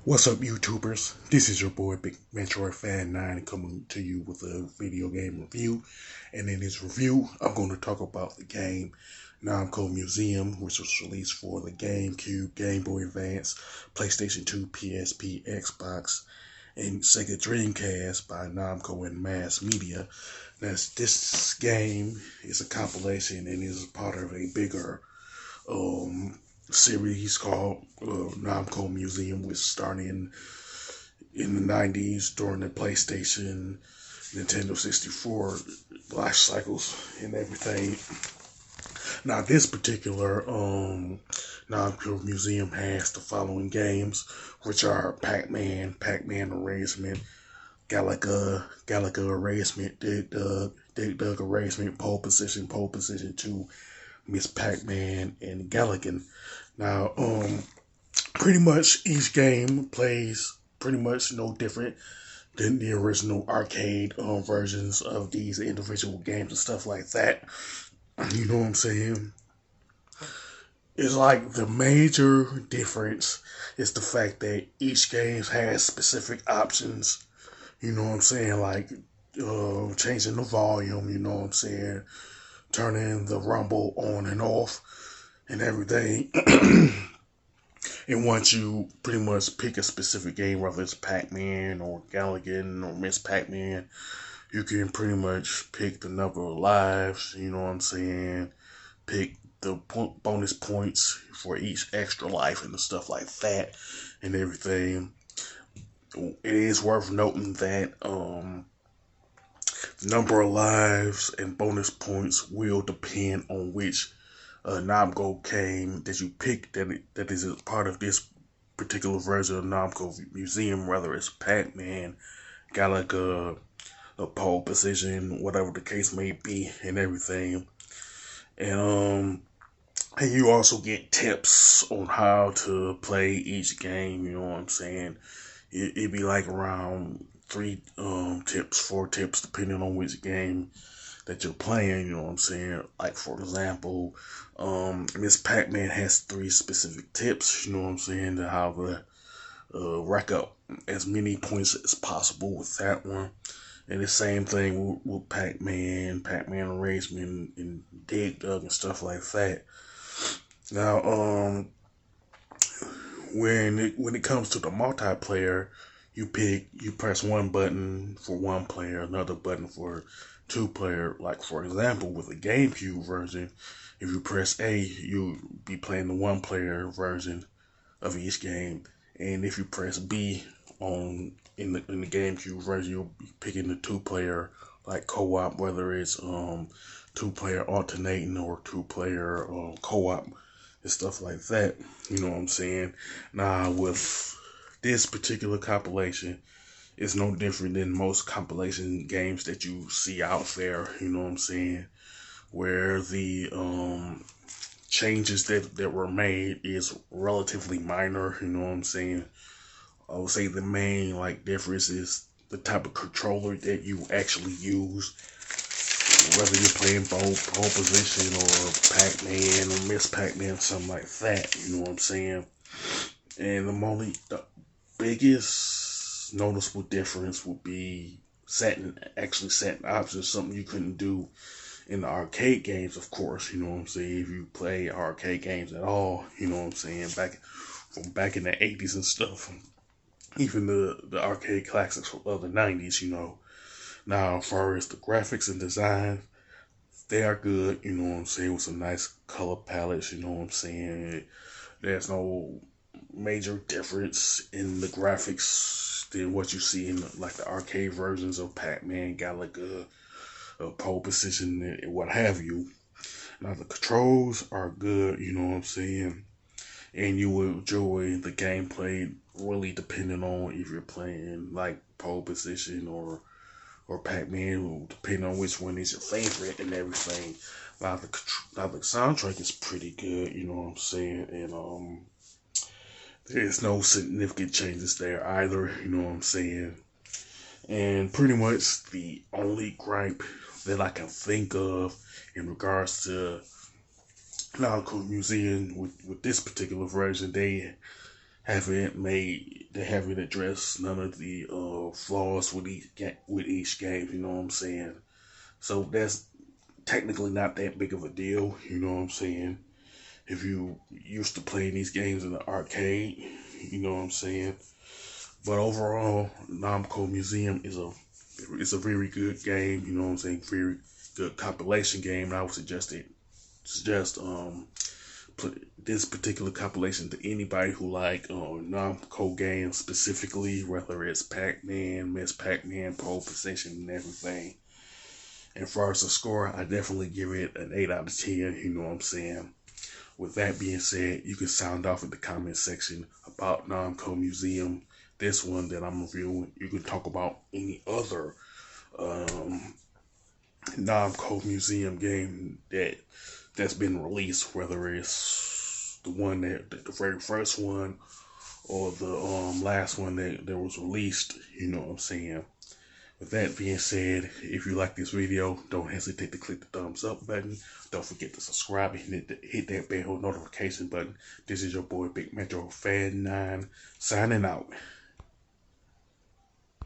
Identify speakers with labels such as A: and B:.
A: What's up, YouTubers? This is your boy Big Metroid Fan 9 coming to you with a video game review. And in this review, I'm going to talk about the game Namco Museum, which was released for the Gamecube, Game Boy Advance, PlayStation 2, PSP, Xbox, and Sega Dreamcast by Namco and Mass Media. Now, this game is a compilation and is part of a bigger series called Namco Museum, which started in the 90s during the PlayStation, Nintendo 64 life cycles and everything. Now, this particular Namco Museum has the following games, which are Pac-Man, Pac-Man Erasement, Galaga Erasement, Dig Dug Erasement, Pole Position 2, Miss Pac-Man, and Galagan. Now, pretty much each game plays pretty much no different than the original arcade versions of these individual games and stuff like that. You know what I'm saying? It's like the major difference is the fact that each game has specific options. You know what I'm saying? Like changing the volume, you know what I'm saying? Turning the rumble on and off and everything. And once you pretty much pick a specific game, whether it's Pac-Man or Galagan or Miss Pac-Man, you can pretty much pick the number of lives, you know what I'm saying? Pick the bonus points for each extra life and the stuff like that and everything. It is worth noting that the number of lives and bonus points will depend on which Namco game that you pick that is a part of this particular version of Namco Museum, whether it's Pac-Man, Galaga, Pole Position, whatever the case may be, and everything. And you also get tips on how to play each game, you know what I'm saying? It'd be like around 3 tips, 4 tips, depending on which game that you're playing, you know what I'm saying? Like, for example, Miss Pac-Man has 3 specific tips, you know what I'm saying, to how to rack up as many points as possible with that one. And the same thing with Pac-Man, Pac-Man Erasement, and Dig Dug and stuff like that. Now, when it comes to the multiplayer, you press one button for one player, another button for 2 player. Like, for example, with the GameCube version, if you press A, you'll be playing the 1 player version of each game, and if you press B in the GameCube version, you'll be picking the 2 player, like co-op, whether it's 2 player alternating or 2 player co-op and stuff like that. You know what I'm saying? Now, with this particular compilation, it's no different than most compilation games that you see out there, you know what I'm saying? Where the changes that were made is relatively minor, you know what I'm saying? I would say the main difference is the type of controller that you actually use, whether you're playing pole position or Pac-Man or Miss Pac-Man, something like that, you know what I'm saying? And the biggest noticeable difference would be setting options, something you couldn't do in the arcade games, of course, you know what I'm saying? If you play arcade games at all, you know what I'm saying, back in the 80s and stuff, even the arcade classics of the 90s, you know. Now, as far as the graphics and design, they are good, you know what I'm saying, with some nice color palettes, you know what I'm saying. There's no major difference in the graphics than what you see in the arcade versions of Pac-Man, Galaga, Pole Position, and what have you. Now, the controls are good, you know what I'm saying, and you will enjoy the gameplay, really depending on if you're playing like Pole Position or Pac-Man, depending on which one is your favorite and everything. Now the soundtrack is pretty good, you know what I'm saying, and there's no significant changes there either, you know what I'm saying. And pretty much the only gripe that I can think of in regards to Namco Museum with this particular version, they haven't made they haven't addressed none of the flaws with each game. You know what I'm saying? So that's technically not that big of a deal. You know what I'm saying? If you used to playing these games in the arcade, you know what I'm saying? But overall, Namco Museum is a very good game. You know what I'm saying? Very good compilation game. And I would suggest this particular compilation to anybody who like Namco games specifically, whether it's Pac-Man, Miss Pac-Man, Pole Position, and everything. And as far as the score, I definitely give it an 8 out of 10. You know what I'm saying? With that being said, you can sound off in the comment section about Namco Museum. This one that I'm reviewing. You can talk about any other Namco Museum game that's been released, whether it's the one the very first one or the last one that was released. You know what I'm saying? With that being said, if you like this video, don't hesitate to click the thumbs up button. Don't forget to subscribe and hit that bell notification button. This is your boy Big Metro Fan 9 signing out.